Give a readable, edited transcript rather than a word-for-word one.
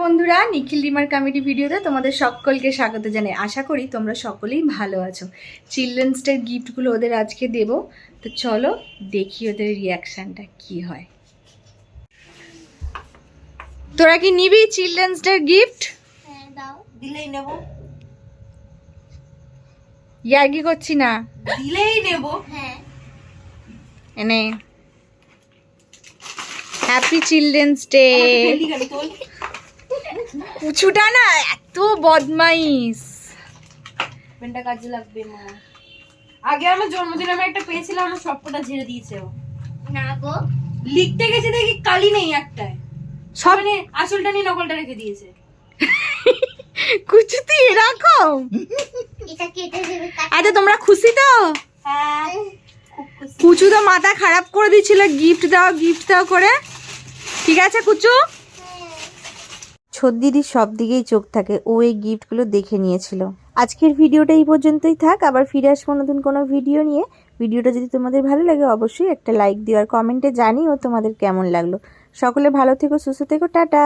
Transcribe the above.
বন্ধুরা, নিখিল রিমার কমেডি ভিডিওতে তোমাদের সকলকে স্বাগত জানাই। আশা করি তোমরা সকলেই ভালো আছো। চিলড্রেন্স ডের গিফটগুলো ওদের আজকে দেব, তো চলো দেখি ওদের রিয়াকশানটা কি হয়। তোরা কি নিবি চিলড্রেন্স ডের গিফট? হ্যাঁ দাও, দিলেই নেব। ইয়ার্কি করছি না, দিলেই নেব। হ্যাঁ এনে হ্যাপি চিলড্রেন্স ডে। কুচুটা না এত বদমাইশ, পেনটা কাজে লাগবে মা। আগে আমার জন্মদিনে আমি একটা পেয়েছিলাম, আমার সবকটা ঝেড়ে দিয়েছে ও। না গো, লিখতে গেছে দেখি কালি নেই একটায়, সব মানে আসলটা নিয়ে নকলটা রেখে দিয়েছে। কুচুতি এরকম। এটা কেটে দেবে। আচ্ছা তোমরা খুশি তো? হ্যাঁ খুব খুশি। কুচু তো মাথা খারাপ করে দিচ্ছিল গিফট দাও করে। ঠিক আছে কুচু। ছোদ্দিদির সব দিকেই চোখ থাকে, ও এই গিফটগুলো দেখে নিয়েছিল। আজকের ভিডিওটা এই পর্যন্তই থাক, আবার ফিরে আসবো নতুন কোনো ভিডিও নিয়ে। ভিডিওটা যদি তোমাদের ভালো লাগে অবশ্যই একটা লাইক দিও আর কমেন্টে জানিও তোমাদের কেমন লাগলো। সকলে ভালো থেকো, সুস্থ থেকো, টাটা।